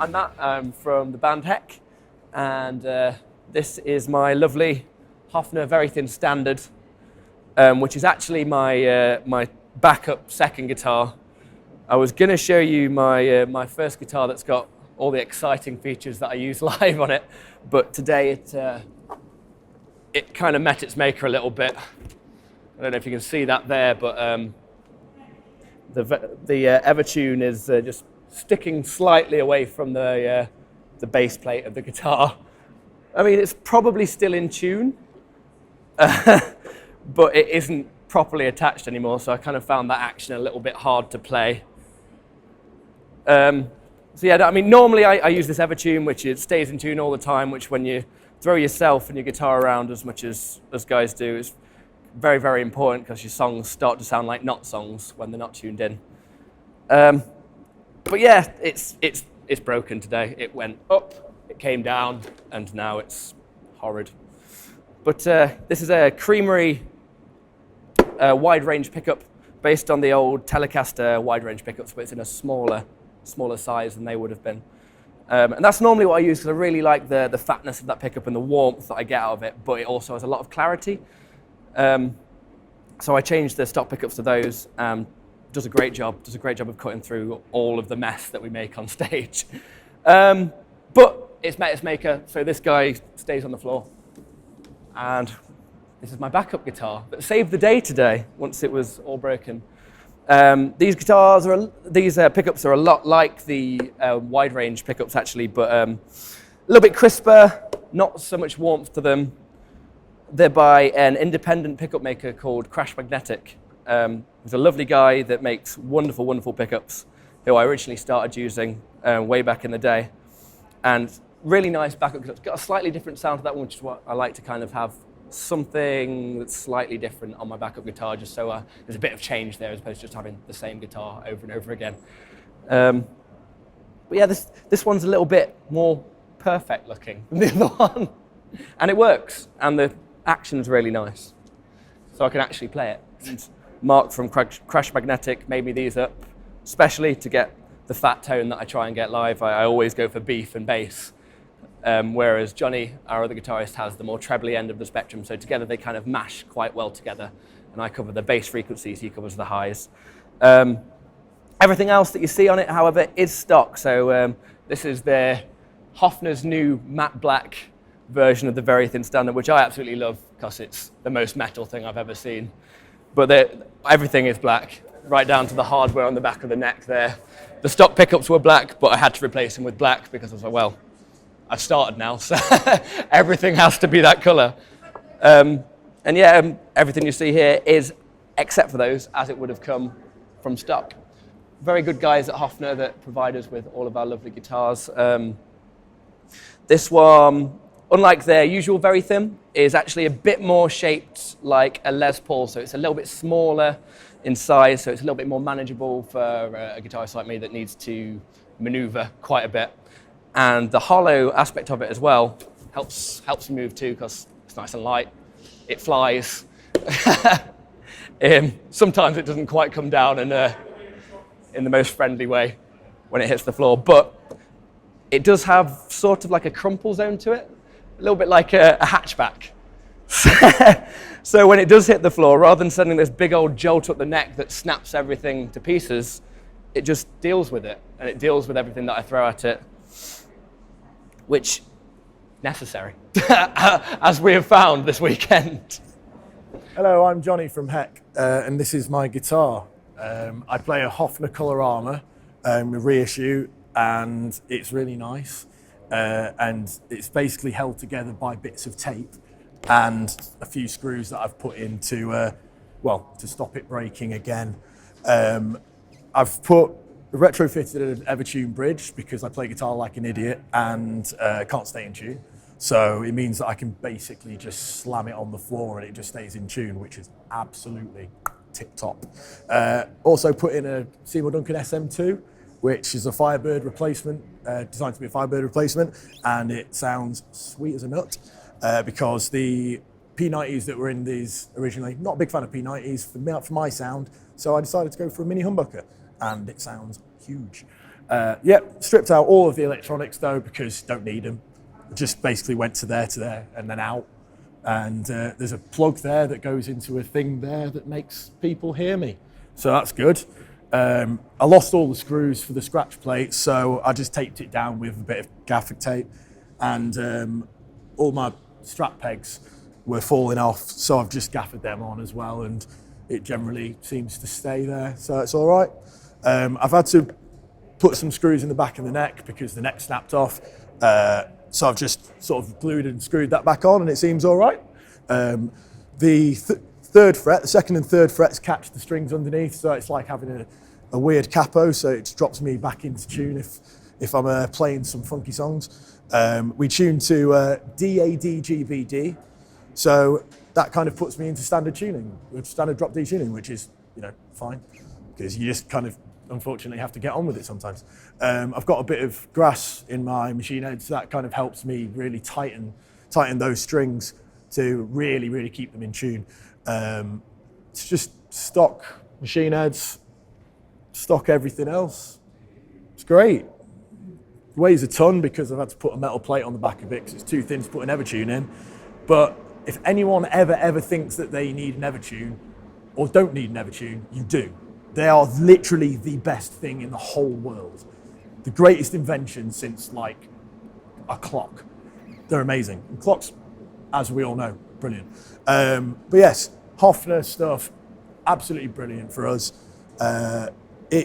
I'm Matt. I'm from the band Heck, and this is my lovely Hofner Very Thin Standard, which is actually my backup second guitar. I was going to show you my first guitar that's got all the exciting features that I use live on it, but today it kind of met its maker a little bit. I don't know if you can see that there, but the Evertune is just sticking slightly away from the bass plate of the guitar. I mean, it's probably still in tune, but it isn't properly attached anymore, so I kind of found that action a little bit hard to play. So yeah, I mean, normally I use this Evertune, which it stays in tune all the time, which when you throw yourself and your guitar around as much as guys do, is very, very important because your songs start to sound like not songs when they're not tuned in. But yeah, it's broken today. It went up, it came down, and now it's horrid. But this is a Creamery wide range pickup based on the old Telecaster wide range pickups, but it's in a smaller size than they would have been. And that's normally what I use because I really like the fatness of that pickup and the warmth that I get out of it, but it also has a lot of clarity. So I changed the stock pickups to those. Does a great job of cutting through all of the mess that we make on stage. But it's met its maker, so this guy stays on the floor. And this is my backup guitar that saved the day today once it was all broken. These pickups are a lot like the wide range pickups actually, but a little bit crisper, not so much warmth to them. They're by an independent pickup maker called Crash Magnetic. He's a lovely guy that makes wonderful, wonderful pickups, who I originally started using way back in the day. And really nice backup guitar. It's got a slightly different sound to that one, which is what I like to kind of have something that's slightly different on my backup guitar, just so there's a bit of change there as opposed to just having the same guitar over and over again. But yeah, this one's a little bit more perfect looking than the other one. And it works, and the action's really nice. So I can actually play it. And Mark from Crash Magnetic made me these up, especially to get the fat tone that I try and get live. I always go for beef and bass, whereas Jonny, our other guitarist, has the more trebly end of the spectrum, so together they kind of mash quite well together, and I cover the bass frequencies, he covers the highs. Everything else that you see on it, however, is stock, so this is the Hofner's new matte black version of the Very Thin Standard, which I absolutely love because it's the most metal thing I've ever seen. But everything is black, right down to the hardware on the back of the neck there. The stock pickups were black, but I had to replace them with black because I was like, well, I've started now, so everything has to be that color. And yeah, everything you see here is, except for those, as it would have come from stock. Very good guys at Hofner that provide us with all of our lovely guitars. This one, unlike their usual Very Thin, is actually a bit more shaped like a Les Paul, so it's a little bit smaller in size, so it's a little bit more manageable for a guitarist like me that needs to maneuver quite a bit. And the hollow aspect of it as well helps me move too, because it's nice and light. It flies. Sometimes it doesn't quite come down in the most friendly way when it hits the floor, but it does have sort of like a crumple zone to it, a little bit like a hatchback. So when it does hit the floor, rather than sending this big old jolt up the neck that snaps everything to pieces, it just deals with it, and it deals with everything that I throw at it, which necessary, as we have found this weekend. Hello, I'm Jonny from Heck, and this is my guitar. I play a Hofner Colorama reissue, and it's really nice. And it's basically held together by bits of tape and a few screws that I've put in to stop it breaking again. I've retrofitted an Evertune bridge because I play guitar like an idiot and can't stay in tune. So it means that I can basically just slam it on the floor and it just stays in tune, which is absolutely tip-top. Also put in a Seymour Duncan SM2, which is a Firebird replacement, designed to be a Firebird replacement, and it sounds sweet as a nut because the P90s that were in these originally, not a big fan of P90s for my sound, so I decided to go for a mini humbucker, and it sounds huge. Yeah, stripped out all of the electronics though because don't need them. Just basically went to there, and then out. And there's a plug there that goes into a thing there that makes people hear me. So that's good. I lost all the screws for the scratch plates, so I just taped it down with a bit of gaffer tape. And all my strap pegs were falling off, so I've just gaffered them on as well, and it generally seems to stay there, so it's all right. I've had to put some screws in the back of the neck because the neck snapped off. So I've just sort of glued and screwed that back on and it seems all right. The third fret, the second and third frets catch the strings underneath, so it's like having a weird capo, so it just drops me back into tune if I'm playing some funky songs. We tune to DAD-GBD, so that kind of puts me into standard tuning, standard drop D tuning, which is, fine, because you just kind of unfortunately have to get on with it sometimes. I've got a bit of grass in my machine head, so that kind of helps me really tighten those strings to really, really keep them in tune. It's just stock machine heads, stock everything else. It's great. It weighs a ton because I've had to put a metal plate on the back of it because it's too thin to put an Evertune in. But if anyone ever thinks that they need an Evertune or don't need an Evertune, you do. They are literally the best thing in the whole world. The greatest invention since like a clock. They're amazing. And clocks, as we all know, brilliant. But yes, Hofner stuff, absolutely brilliant for us. They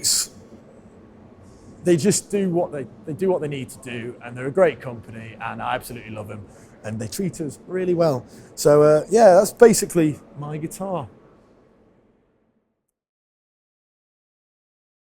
just do what they need to do, and they're a great company, and I absolutely love them, and they treat us really well. So yeah, that's basically my guitar.